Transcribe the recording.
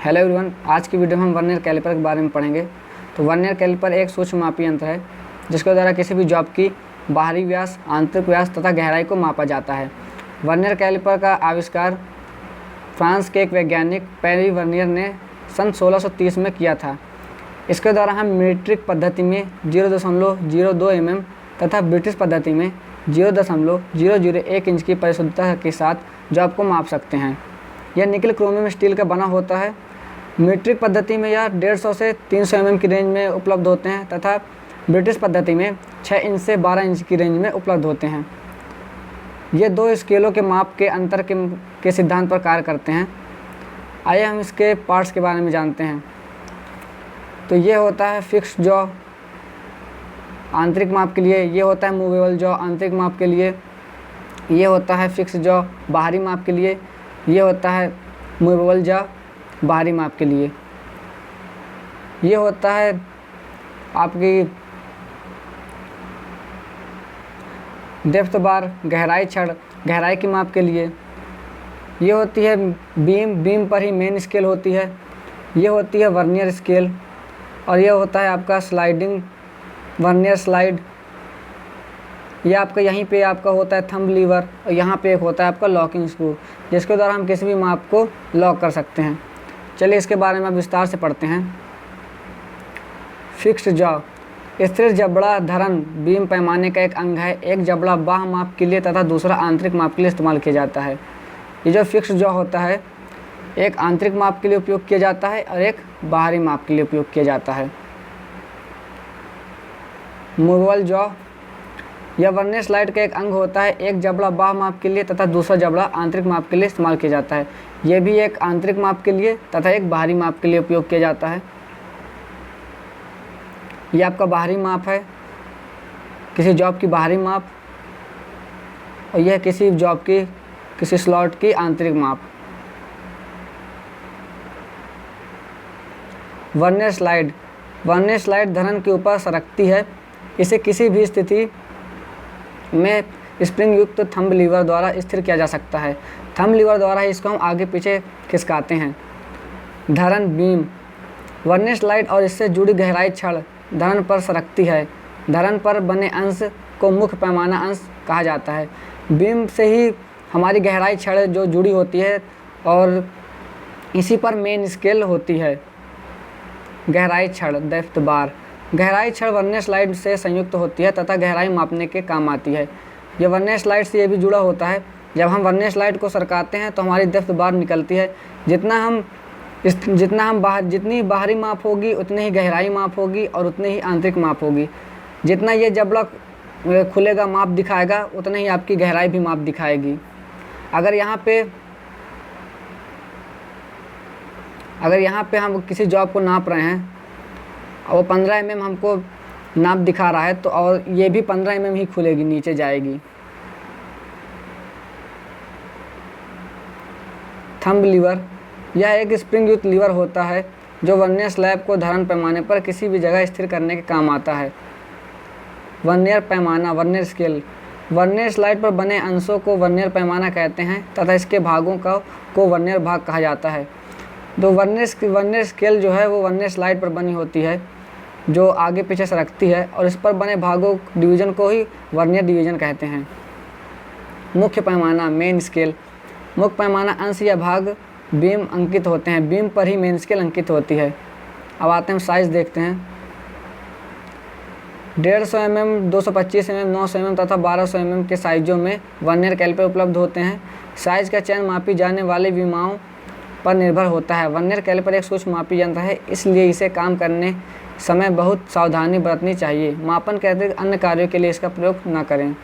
Hello everyone, आज की video में हम वर्नियर कैलिपर के बारे में पढ़ेंगे। तो वर्नियर कैलिपर एक सूक्ष्म मापी यंत्र है जिसके द्वारा किसी भी जॉब की बाहरी व्यास, आंतरिक व्यास तथा गहराई को मापा जाता है। वर्नियर कैलिपर का आविष्कार फ्रांस के एक वैज्ञानिक पेरी वर्नियर ने सन 1630 में किया था। इसके द्वारा हम मीट्रिक पद्धति में 0.02 mm तथा ब्रिटिश पद्धति में 0.001 इंच की परिशुद्धता के साथ जॉब को माप सकते हैं। यह निकल क्रोमियम स्टील का बना होता है। मीट्रिक पद्धति में यह 150 से 300 mm की रेंज में उपलब्ध होते हैं तथा ब्रिटिश पद्धति में 6 इंच से 12 इंच की रेंज में उपलब्ध होते हैं। ये दो स्केलों के माप के अंतर के सिद्धांत पर कार्य करते हैं। आइए हम इसके पार्ट्स के बारे में जानते हैं। तो ये होता है फिक्स्ड जॉ आंतरिक माप के लिए, ये होता है मूवेबल जॉ आंतरिक माप के लिए, ये होता है फिक्स्ड जॉ बाहरी माप के लिए, ये होता है मूवेबल जॉ बाहरी माप के लिए। ये होता है आपकी डेप्थ बार गहराई छड़ गहराई की माप के लिए। ये होती है बीम पर ही मेन स्केल होती है। ये होती है वर्नियर स्केल और ये होता है आपका स्लाइडिंग वर्नियर स्लाइड। ये आपका यहीं पे आपका होता है थंब लीवर और यहाँ पे एक होता है आपका लॉकिंग स्क्रू जिसके द्वारा हम किसी भी माप को लॉक कर सकते हैं। चलिए इसके बारे में अब विस्तार से पढ़ते हैं। फिक्स्ड जॉ स्थिर जबड़ा धरन बीम पैमाने का एक अंग है। एक जबड़ा बाह्य माप के लिए तथा दूसरा आंतरिक माप के लिए इस्तेमाल किया जाता है। ये जो फिक्स्ड जॉ होता है एक आंतरिक माप के लिए उपयोग किया जाता है और एक बाहरी माप के लिए उपयोग किया जाता है। मूवेबल जॉ यह वर्नियर स्लाइड का एक अंग होता है। एक जबड़ा बाह्य माप के लिए तथा दूसरा जबड़ा आंतरिक माप के लिए इस्तेमाल किया जाता है। यह भी एक आंतरिक माप के लिए तथा एक बाहरी माप के लिए उपयोग किया जाता है। यह आपका बाहरी माप है, किसी जॉब की बाहरी माप, और यह किसी जॉब की किसी स्लॉट की आंतरिक माप। वर्नियर स्लाइड धरन के ऊपर सरकती है। इसे किसी भी स्थिति में स्प्रिंग युक्त थंब लीवर द्वारा स्थिर किया जा सकता है। थंब लीवर द्वारा इसको हम आगे पीछे खिसकाते हैं। धरन बीम वर्नियर स्लाइड और इससे जुड़ी गहराई छड़ धरन पर सरकती है। धरन पर बने अंश को मुख्य पैमाना अंश कहा जाता है। बीम से ही हमारी गहराई छड़ जो जुड़ी होती है और इसी पर मेन स्केल होती है। गहराई छड़ डेप्थ बार गहराई छड़ वर्नियर स्लाइड से संयुक्त होती है तथा गहराई मापने के काम आती है। यह वर्नियर स्लाइड से ये भी जुड़ा होता है। जब हम वर्नियर स्लाइड को सरकाते हैं तो हमारी डेप्थ बार निकलती है। जितनी बाहरी माप होगी उतनी ही गहराई माप होगी और उतनी ही आंतरिक माप होगी। जितना ये जबड़ा खुलेगा माप दिखाएगा उतना ही आपकी गहराई भी माप दिखाएगी। अगर यहाँ पे हम किसी जॉब को नाप रहे हैं और वो 15 mm हमको नाप दिखा रहा है तो और ये भी 15 mm ही खुलेगी, नीचे जाएगी। थंब लीवर यह एक स्प्रिंग युक्त लीवर होता है जो वर्नियर स्लैब को धरन पैमाने पर किसी भी जगह स्थिर करने के काम आता है। वर्नियर पैमाना वर्नियर स्केल वर्नियर स्लाइड पर बने अंशों को वर्नियर पैमाना कहते हैं तथा इसके भागों को वर्नियर भाग कहा जाता है। तो वर्नियर स्केल जो है वो वर्नियर स्लाइड पर बनी होती है जो आगे पीछे सरकती है और इस पर बने भागों डिवीज़न को ही वर्नियर डिवीज़न कहते हैं। मुख्य पैमाना मेन स्केल मुख्य पैमाना अंश या भाग बीम अंकित होते हैं। बीम पर ही मेन स्केल अंकित होती है। अब आते हैं साइज़ देखते हैं। 150 mm, 225 mm, 900 mm तथा 1200 mm के साइज़ों में वर्नियर कैलिपर उपलब्ध होते हैं। साइज़ का चयन मापी जाने वाले विमाओं पर निर्भर होता है। वर्नियर कैलिपर एक सूक्ष्म मापी यंत्र है, इसलिए इसे काम करने समय बहुत सावधानी बरतनी चाहिए। मापन के अतिरिक्त अन्य कार्यों के लिए इसका प्रयोग न करें।